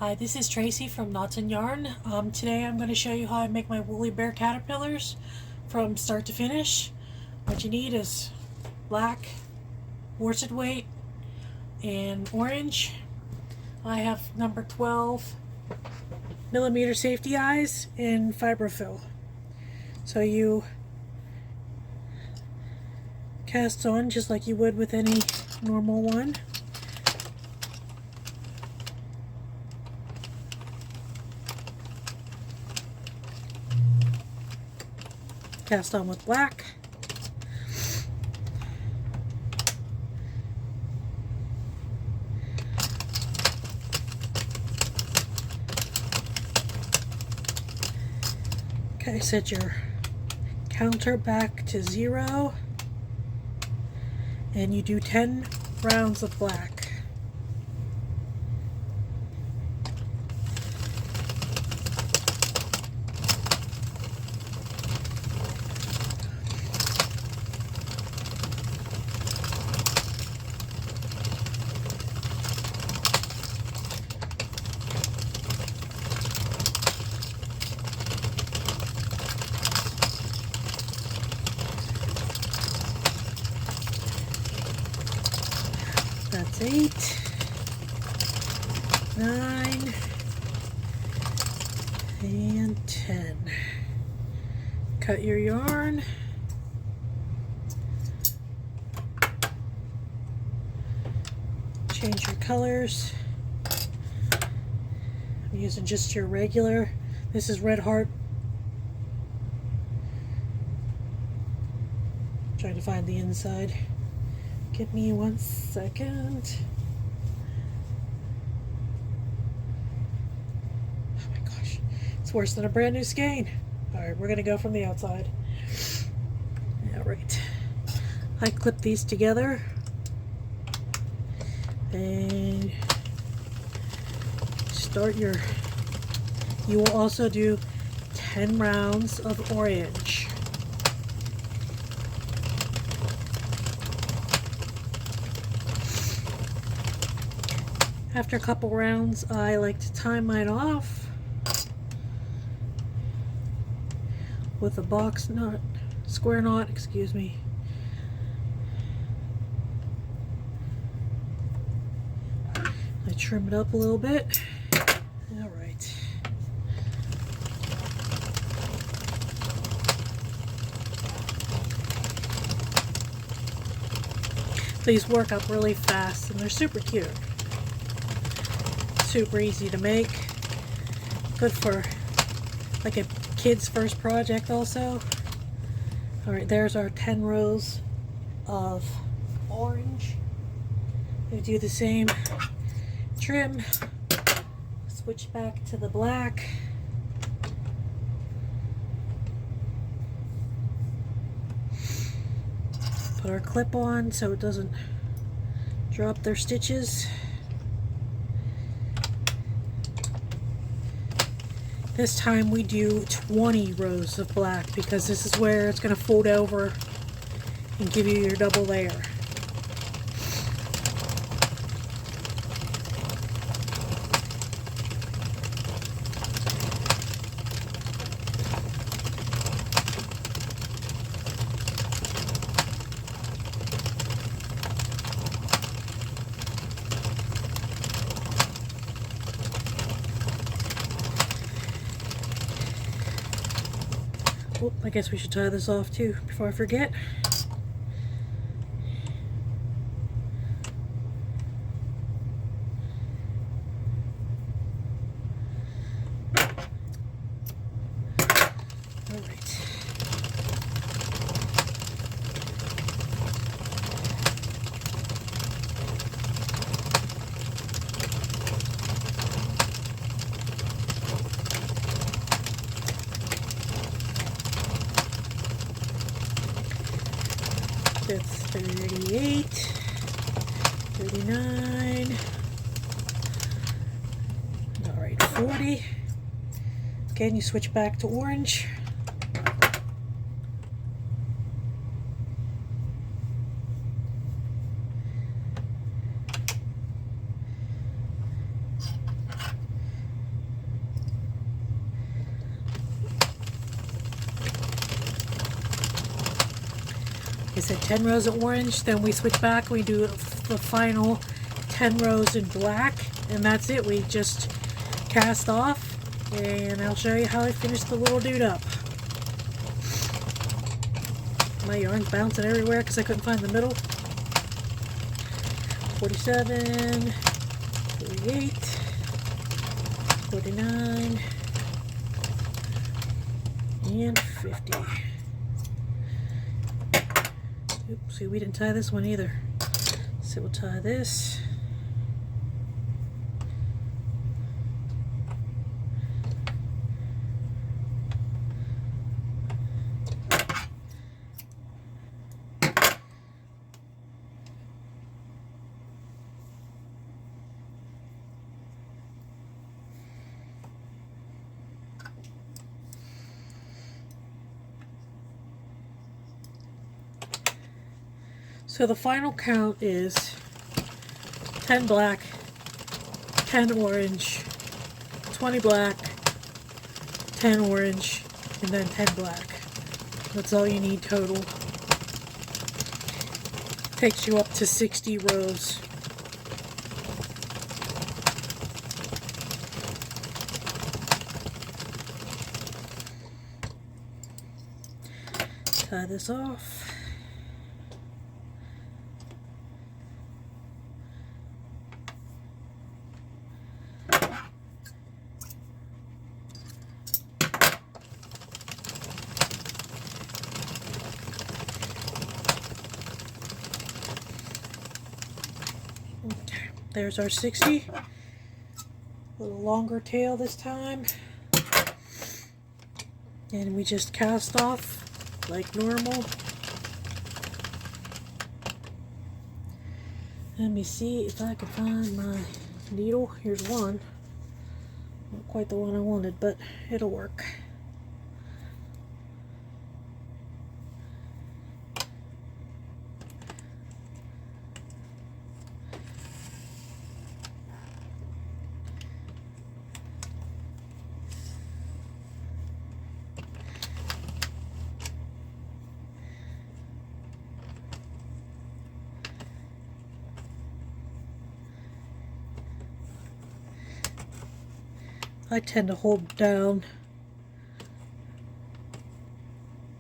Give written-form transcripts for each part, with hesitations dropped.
Hi, this is Tracy from Knots and Yarn. Today I'm going to show you how I make my Woolybear caterpillars from start to finish. What you need is black, worsted weight, and orange. I have number 12 millimeter safety eyes in fiberfill. So you cast on just like you would with any normal one. Cast on with black. Okay, set your counter back to 0 and you do 10 rounds of black. That's 8, 9, and 10. Cut your yarn. Change your colors. I'm using just your regular. This is Red Heart. Trying to find the inside. Give me 1 second. Oh my gosh, it's worse than a brand new skein. Alright, we're gonna go from the outside. Alright. I clip these together. And start your, you will also do 10 rounds of orange. After a couple rounds, I like to tie mine off with a box knot, square knot, excuse me. I trim it up a little bit. All right. These work up really fast and they're super cute. Super easy to make. Good for like a kid's first project also. Alright, there's our 10 rows of orange. We do the same trim. Switch back to the black. Put our clip on so it doesn't drop their stitches. This time we do 20 rows of black because this is where it's going to fold over and give you your double layer. Oh, I guess we should tie this off too before I forget. All right. That's 38, 39, all right, 40. Again, you switch back to orange. said, 10 rows of orange. Then we switch back, we do the final 10 rows in black, and that's it. We just cast off, and I'll show you how I finished the little dude up. My yarn's bouncing everywhere because I couldn't find the middle. 47, 48, 49, and 50. Oops, see, we didn't tie this one either. So we'll tie this. So the final count is 10 black, 10 orange, 20 black, 10 orange, and then 10 black. That's all you need total. Takes you up to 60 rows. Tie this off. There's our 60. A little longer tail this time. And we just cast off like normal. Let me see if I can find my needle. Here's one. Not quite the one I wanted, but it'll work. I tend to hold down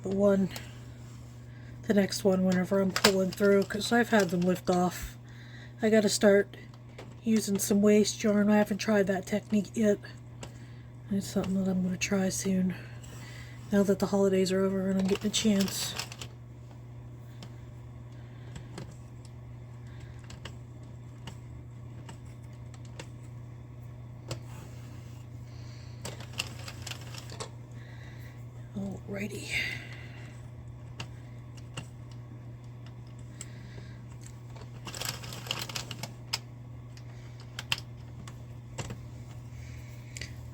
the next one whenever I'm pulling through, because I've had them lift off. I gotta start using some waste yarn. I haven't tried that technique yet. It's something that I'm gonna try soon. Now that the holidays are over and I'm getting a chance. Alrighty.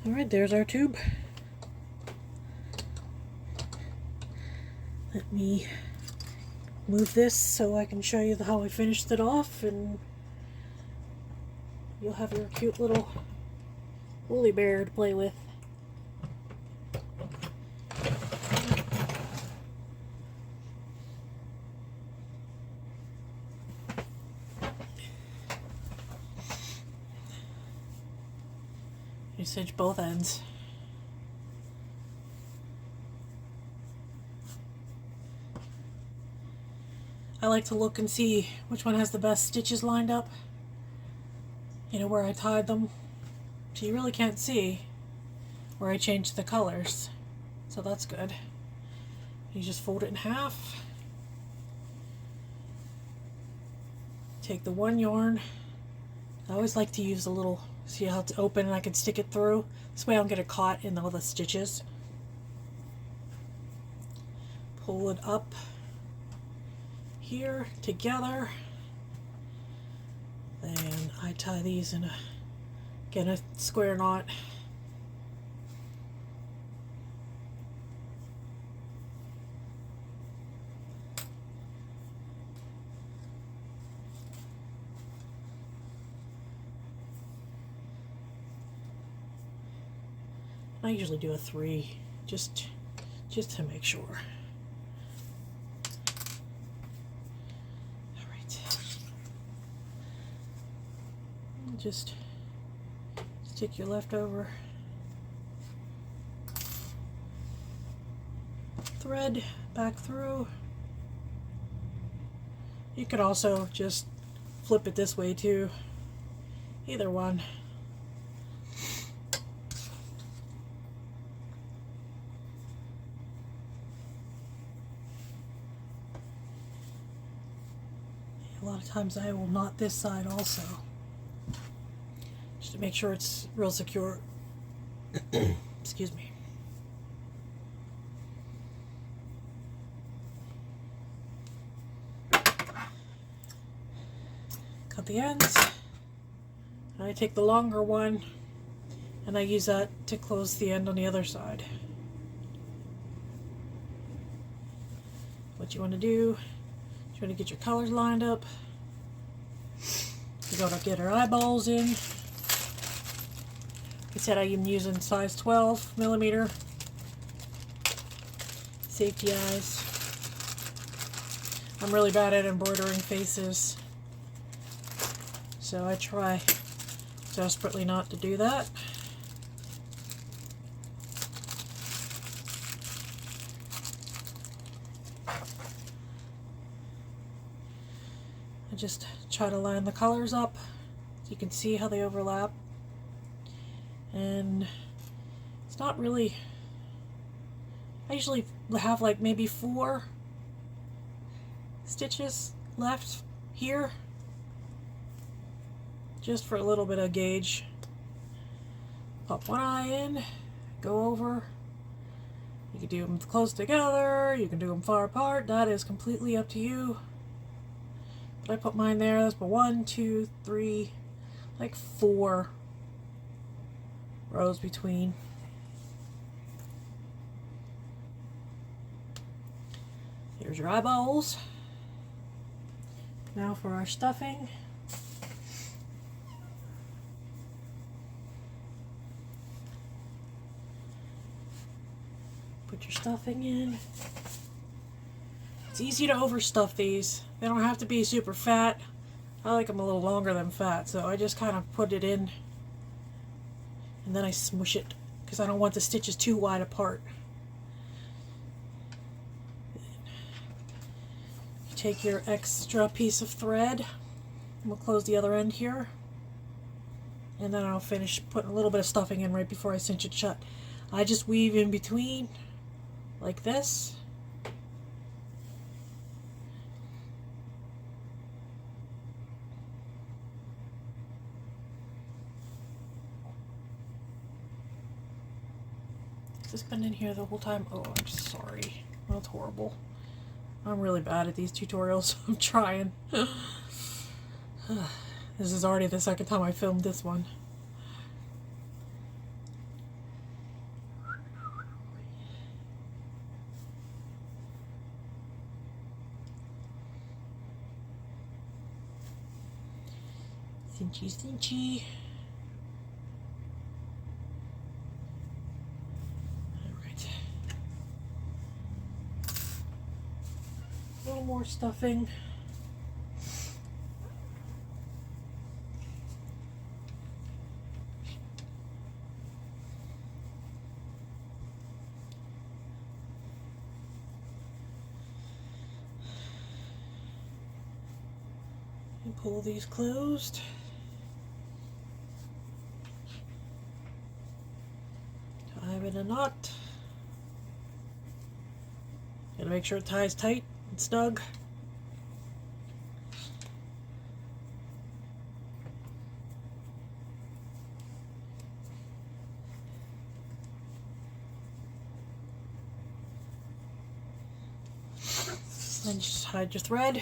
Alright, there's our tube. Let me move this so I can show you how I finished it off, and you'll have your cute little Woolybear to play with. You cinch both ends. I like to look and see which one has the best stitches lined up. You know, where I tied them. So you really can't see where I changed the colors. So that's good. You just fold it in half. Take the one yarn. I always like to use a little, see how it's open and I can stick it through. This way I don't get it caught in all the stitches. Pull it up here together. Then I tie these in a square knot. I usually do a 3 just to make sure. Just stick your leftover thread back through. You could also just flip it this way too. Either one. A lot of times I will knot this side also, just to make sure it's real secure. Excuse me. Cut the ends. I take the longer one and I use that to close the end on the other side. What you want to do, you want to get your colors lined up. You gotta get our eyeballs in. Like I said, I am using size 12 millimeter safety eyes. I'm really bad at embroidering faces, so I try desperately not to do that. I just try to line the colors up so you can see how they overlap. And it's not really, I usually have like maybe 4 stitches left here, just for a little bit of gauge. Pop one eye in, go over. You can do them close together, you can do them far apart, that is completely up to you. But I put mine there. That's 1, 2, 3, like 4 rows between. Here's your eyeballs. Now for our stuffing. Put your stuffing in. It's easy to overstuff these. They don't have to be super fat. I like them a little longer than fat, so I just kind of put it in and then I smush it because I don't want the stitches too wide apart. You take your extra piece of thread, and we'll close the other end here, and then I'll finish putting a little bit of stuffing in right before I cinch it shut. I just weave in between like this. Has this been in here the whole time? Oh, I'm sorry. That's horrible. I'm really bad at these tutorials. I'm trying. This is already the second time I filmed this one. Cinchy, cinchy. Alright. A little more stuffing. And pull these closed. Tie it in a knot. Gotta make sure it ties tight and snug. Then just hide your thread.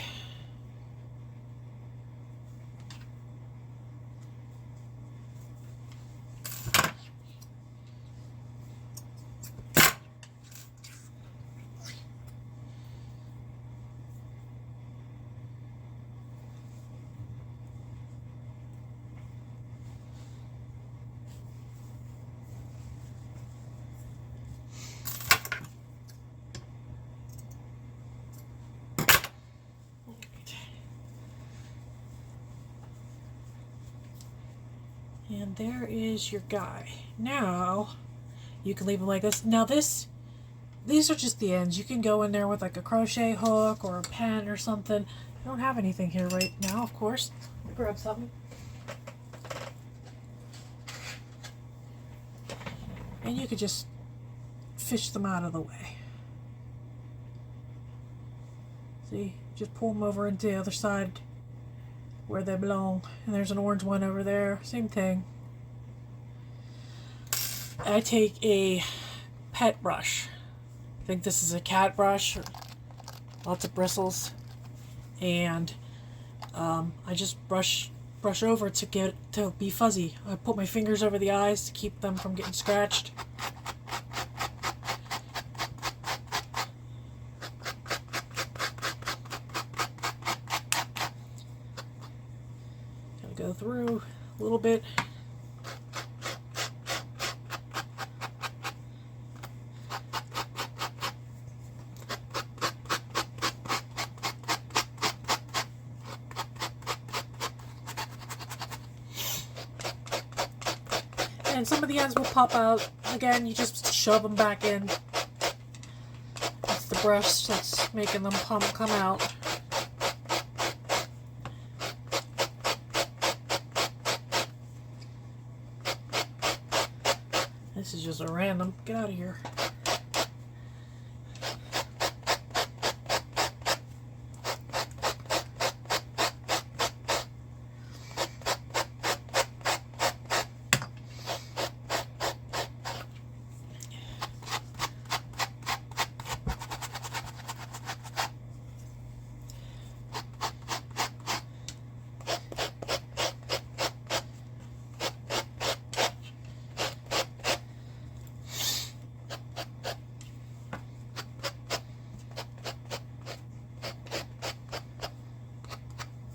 And there is your guy. Now you can leave them like this. Now these are just the ends. You can go in there with like a crochet hook or a pen or something. I don't have anything here right now, of course. Let me grab something. And you could just fish them out of the way. See, just pull them over into the other side where they belong. And there's an orange one over there. Same thing. I take a pet brush. I think this is a cat brush. Lots of bristles. And I just brush over to get it to be fuzzy. I put my fingers over the eyes to keep them from getting scratched. Gonna go through a little bit. And some of the ends will pop out. Again, you just shove them back in. It's the brush that's making them come out. This is just a random. Get out of here.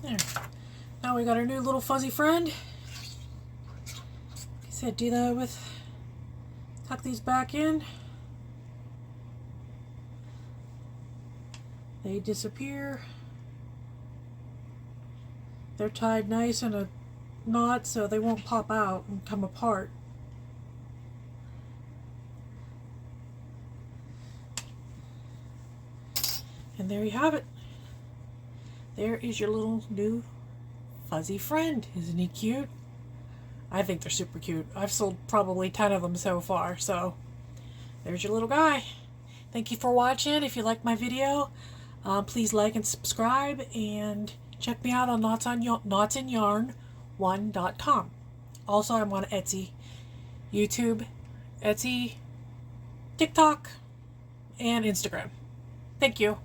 There. Now we got our new little fuzzy friend. Like I said, do that with, tuck these back in. They disappear. They're tied nice in a knot so they won't pop out and come apart. And there you have it. There is your little new fuzzy friend. Isn't he cute? I think they're super cute. I've sold probably 10 of them so far, so there's your little guy. Thank you for watching. If you liked my video, please like and subscribe, and check me out on knotsandyarn1.com. Also, I'm on Etsy, YouTube, Etsy, TikTok, and Instagram. Thank you.